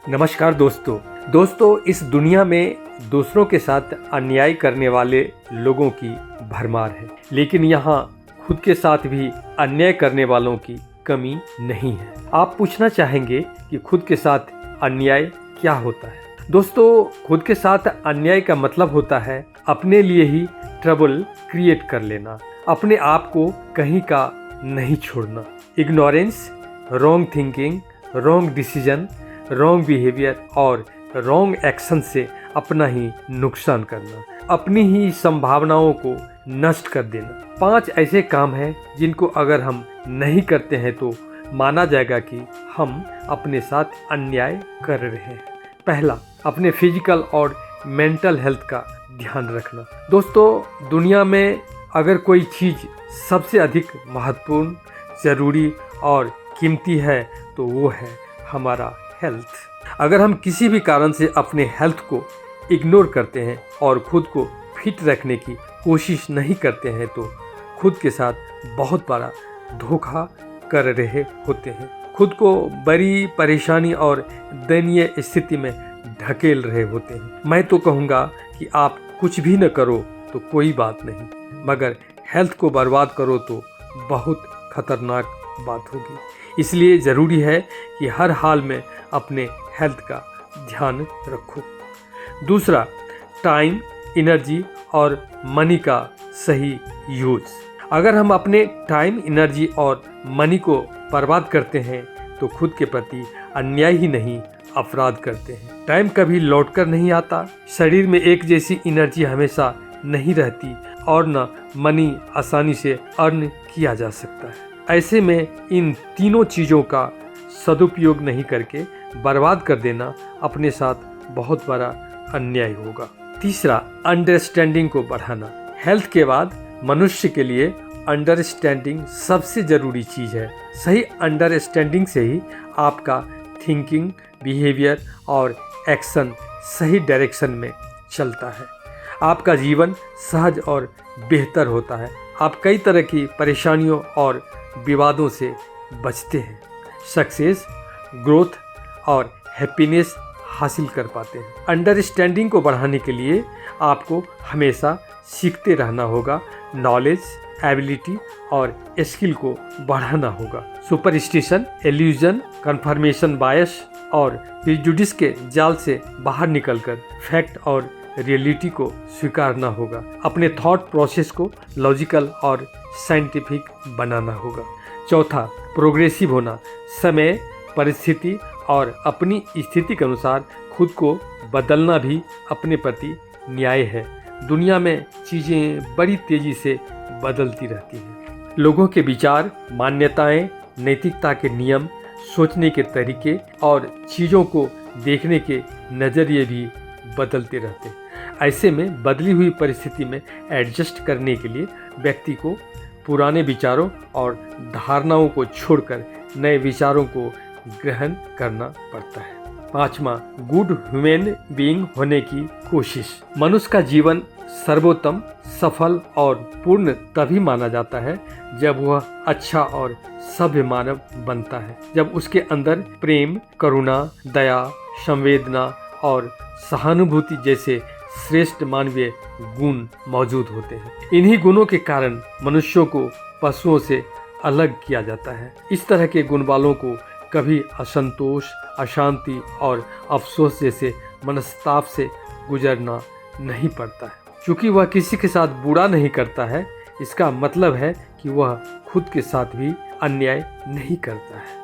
नमस्कार दोस्तों इस दुनिया में दूसरों के साथ अन्याय करने वाले लोगों की भरमार है, लेकिन यहाँ खुद के साथ भी अन्याय करने वालों की कमी नहीं है। आप पूछना चाहेंगे कि खुद के साथ अन्याय क्या होता है। दोस्तों, खुद के साथ अन्याय का मतलब होता है अपने लिए ही ट्रबल क्रिएट कर लेना, अपने आप को कहीं का नहीं छोड़ना। Ignorance, wrong thinking, wrong decision, wrong behaviour और रॉन्ग एक्शन से अपना ही नुकसान करना, अपनी ही संभावनाओं को नष्ट कर देना। 5 ऐसे काम हैं जिनको अगर हम नहीं करते हैं तो माना जाएगा कि हम अपने साथ अन्याय कर रहे हैं। पहला, अपने फिजिकल और मेंटल हेल्थ का ध्यान रखना। दोस्तों, दुनिया में अगर कोई चीज़ सबसे अधिक महत्वपूर्ण, ज़रूरी और कीमती है तो वो है हमारा हेल्थ। अगर हम किसी भी कारण से अपने हेल्थ को इग्नोर करते हैं और खुद को फिट रखने की कोशिश नहीं करते हैं तो खुद के साथ बहुत बड़ा धोखा कर रहे होते हैं। खुद को बड़ी परेशानी और दयनीय स्थिति में ढकेल रहे होते हैं। मैं तो कहूँगा कि आप कुछ भी न करो तो कोई बात नहीं, मगर हेल्थ को बर्बाद करो तो बहुत खतरनाक बात होगी। इसलिए ज़रूरी है कि हर हाल में अपने हेल्थ का ध्यान रखो। दूसरा, टाइम, एनर्जी और मनी का सही यूज। अगर हम अपने टाइम, एनर्जी और मनी को बर्बाद करते हैं तो खुद के प्रति अन्याय ही नहीं, अपराध करते हैं। टाइम कभी लौटकर नहीं आता, शरीर में एक जैसी एनर्जी हमेशा नहीं रहती और न मनी आसानी से अर्न किया जा सकता है। ऐसे में इन तीनों चीज़ों का सदुपयोग नहीं करके बर्बाद कर देना अपने साथ बहुत बड़ा अन्याय होगा। तीसरा, अंडरस्टैंडिंग को बढ़ाना। हेल्थ के बाद मनुष्य के लिए अंडरस्टैंडिंग सबसे ज़रूरी चीज़ है। सही अंडरस्टैंडिंग से ही आपका थिंकिंग, बिहेवियर और एक्शन सही डायरेक्शन में चलता है। आपका जीवन सहज और बेहतर होता है। आप कई तरह की परेशानियों और विवादों से बचते हैं। सक्सेस, ग्रोथ और हैप्पीनेस हासिल कर पाते हैं। अंडरस्टैंडिंग को बढ़ाने के लिए आपको हमेशा सीखते रहना होगा। नॉलेज, एबिलिटी और स्किल को बढ़ाना होगा। सुपरस्टिशन, इल्यूजन, कंफर्मेशन बायस और प्रेजुडिस के जाल से बाहर निकलकर फैक्ट और रियलिटी को स्वीकारना होगा। अपने थॉट प्रोसेस को लॉजिकल और साइंटिफिक बनाना होगा। चौथा, प्रोग्रेसिव होना। समय, परिस्थिति और अपनी स्थिति के अनुसार खुद को बदलना भी अपने प्रति न्याय है। दुनिया में चीज़ें बड़ी तेज़ी से बदलती रहती हैं। लोगों के विचार, मान्यताएं, नैतिकता के नियम, सोचने के तरीके और चीज़ों को देखने के नज़रिए भी बदलते रहते हैं। ऐसे में बदली हुई परिस्थिति में एडजस्ट करने के लिए व्यक्ति को पुराने विचारों और धारणाओं को छोड़कर नए विचारों को ग्रहण करना पड़ता है। पांचवा, गुड ह्यूमन बीइंग होने की कोशिश। मनुष्य का जीवन सर्वोत्तम, सफल और पूर्ण तभी माना जाता है जब वह अच्छा और सभ्य मानव बनता है। जब उसके अंदर प्रेम, करुणा, दया, संवेदना और सहानुभूति जैसे श्रेष्ठ मानवीय गुण मौजूद होते हैं। इन्हीं गुणों के कारण मनुष्यों को पशुओं से अलग किया जाता है। इस तरह के गुण वालों को कभी असंतोष, अशांति और अफसोस जैसे मनस्ताप से गुजरना नहीं पड़ता है। क्योंकि वह किसी के साथ बुरा नहीं करता है, इसका मतलब है कि वह खुद के साथ भी अन्याय नहीं करता है।